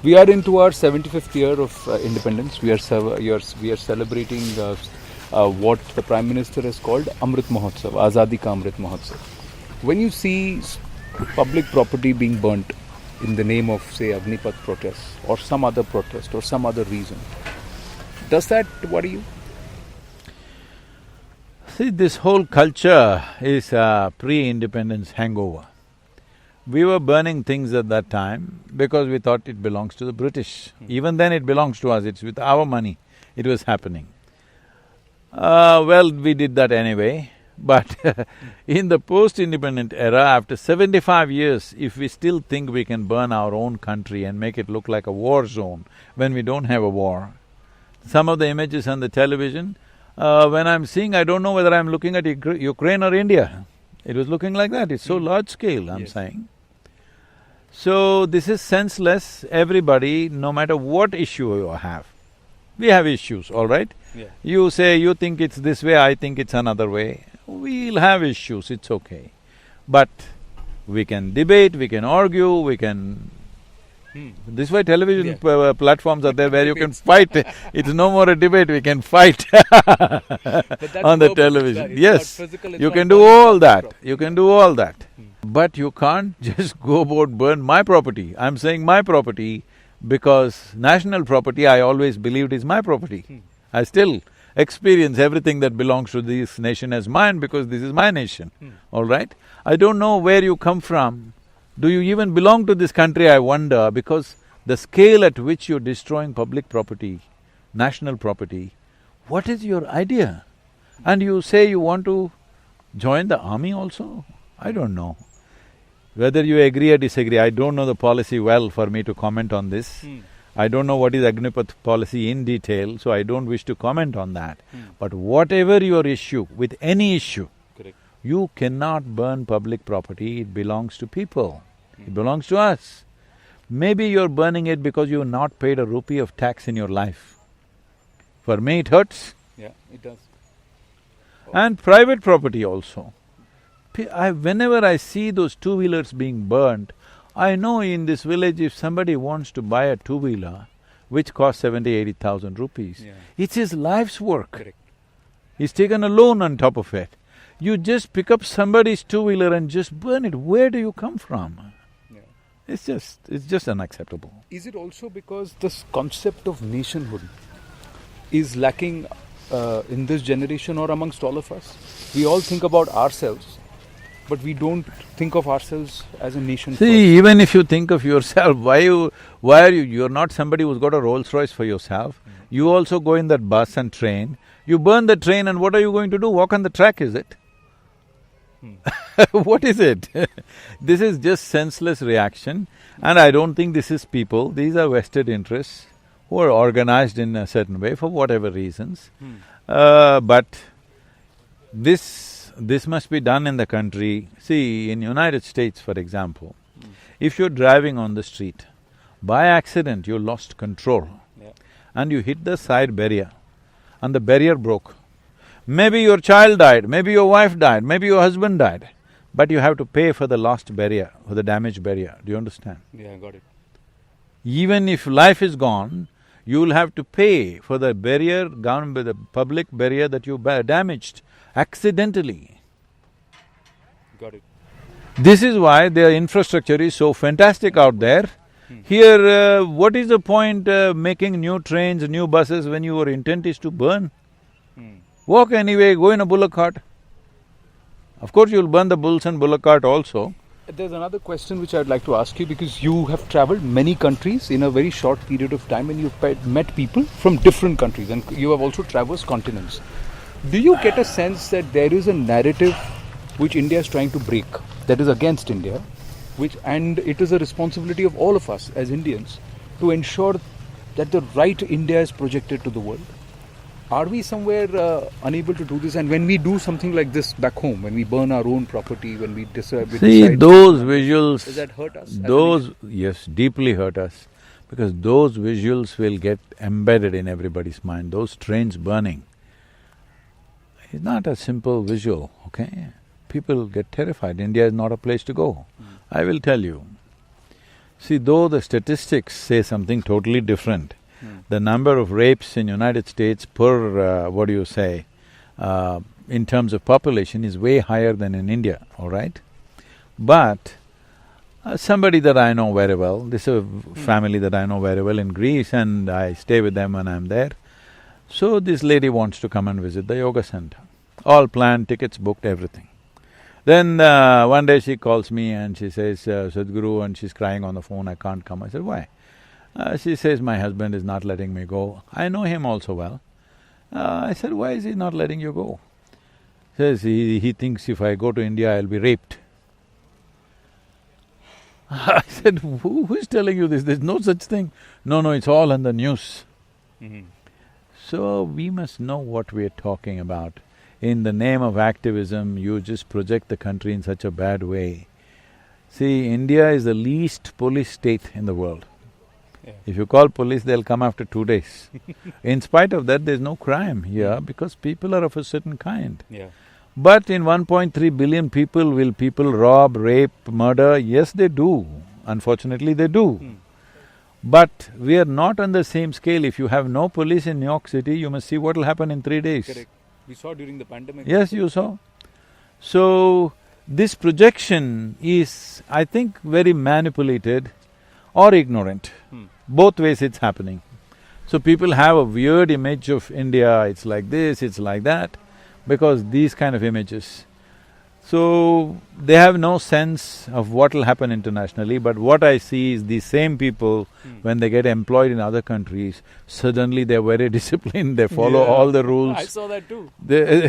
We are into our 75th year of independence. We are celebrating what the Prime Minister has called Amrit Mahotsav, Azadi Ka Amrit Mahotsav. When you see public property being burnt in the name of, say, Agniveer Protest or some other protest or some other reason, does that worry you? See, this whole culture is a pre-independence hangover. We were burning things at that time because we thought it belongs to the British. Even then it belongs to us, it's with our money it was happening. Well, we did that anyway, but in the post-independent era, after 75 years, if we still think we can burn our own country and make it look like a war zone when we don't have a war, some of the images on the television, when I'm seeing, I don't know whether I'm looking at Ukraine or India. It was looking like that, it's so large scale, I'm saying. So, this is senseless. Everybody, no matter what issue you have, we have issues, all right? Yeah. You say you think it's this way, I think it's another way. We'll have issues, it's okay. But we can debate, we can argue, we can… This way television platforms are there where you can fight. It's no more a debate, we can fight on the television. Yes, you can do all that, you can do all that. But you can't just go about burn my property. I'm saying my property because national property I always believed is my property. I still experience everything that belongs to this nation as mine because this is my nation, all right? I don't know where you come from. Do you even belong to this country, I wonder, because the scale at which you're destroying public property, national property, what is your idea? And you say you want to join the army also? I don't know. Whether you agree or disagree, I don't know the policy well for me to comment on this. I don't know what is Agnipath policy in detail, so I don't wish to comment on that. But whatever your issue, with any issue, you cannot burn public property, it belongs to people, it belongs to us. Maybe you're burning it because you've not paid a rupee of tax in your life. For me it hurts. Yeah, it does. And private property also. Whenever I see those two-wheelers being burnt, I know in this village if somebody wants to buy a two-wheeler, which costs 70,000–80,000 rupees, it's his life's work. Correct. He's taken a loan on top of it. You just pick up somebody's two-wheeler and just burn it, where do you come from? It's just unacceptable. Is it also because this concept of nationhood is lacking in this generation or amongst all of us? We all think about ourselves, but we don't think of ourselves as a nation first. See, even if you think of yourself, why are you… You're not somebody who's got a Rolls Royce for yourself. You also go in that bus and train. You burn the train and what are you going to do? Walk on the track, is it? What is it? This is just senseless reaction, and I don't think this is people, these are vested interests who are organized in a certain way for whatever reasons. But this must be done in the country. See, in United States, for example, if you're driving on the street, by accident you lost control and you hit the side barrier and the barrier broke. Maybe your child died, maybe your wife died, maybe your husband died, but you have to pay for the lost barrier, for the damaged barrier. Do you understand? Yeah, I got it. Even if life is gone, you'll have to pay for the barrier, gone by the public barrier that you damaged accidentally. Got it. This is why their infrastructure is so fantastic out there. Here, what is the point making new trains, new buses when your intent is to burn? Walk anyway, go in a bullock cart. Of course, you'll burn the bulls and bullock cart also. There's another question which I'd like to ask you, because you have travelled many countries in a very short period of time and you've met people from different countries and you have also traversed continents. Do you get a sense that there is a narrative which India is trying to break, that is against India, and it is a responsibility of all of us as Indians to ensure that the right India is projected to the world? Are we somewhere unable to do this? And when we do something like this back home, when we burn our own property, when we decide… See, those visuals… Does that hurt us? Yes, deeply hurt us, because those visuals will get embedded in everybody's mind. Those trains burning, it's not a simple visual, okay? People get terrified. India is not a place to go. I will tell you. See, though the statistics say something totally different, the number of rapes in United States per, in terms of population is way higher than in India, all right? But somebody that I know very well, this is a family that I know very well in Greece and I stay with them when I'm there. So this lady wants to come and visit the yoga center. All planned, tickets booked, everything. Then one day she calls me and she says, Sadhguru, and she's crying on the phone, I can't come. I said, why? She says, my husband is not letting me go. I know him also well. I said, why is he not letting you go? Says, he thinks if I go to India, I'll be raped. I said, who is telling you this? There's no such thing. No, it's all in the news. So we must know what we're talking about. In the name of activism, you just project the country in such a bad way. See, India is the least police state in the world. Yeah. If you call police, they'll come after 2 days. In spite of that, there's no crime here because people are of a certain kind. Yeah. But in 1.3 billion people, will people rob, rape, murder? Yes, they do. Unfortunately, they do. But we are not on the same scale. If you have no police in New York City, you must see what will happen in 3 days. Correct. We saw during the pandemic. Yes, you saw. So, this projection is, I think, very manipulated or ignorant. Both ways it's happening. So people have a weird image of India, it's like this, it's like that, because these kind of images. So, they have no sense of what will happen internationally, but what I see is these same people, when they get employed in other countries, suddenly they're very disciplined, they follow all the rules. I saw that too. They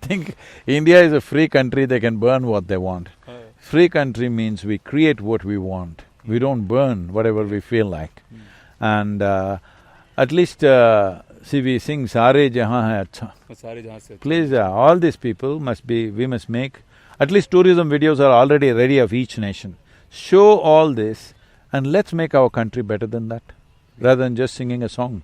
think India is a free country, they can burn what they want. Free country means we create what we want, we don't burn whatever we feel like. And at least, see, we sing Sare Jahan Hai Acha. Please, all these people we must make, at least tourism videos are already ready of each nation. Show all this and let's make our country better than that, rather than just singing a song.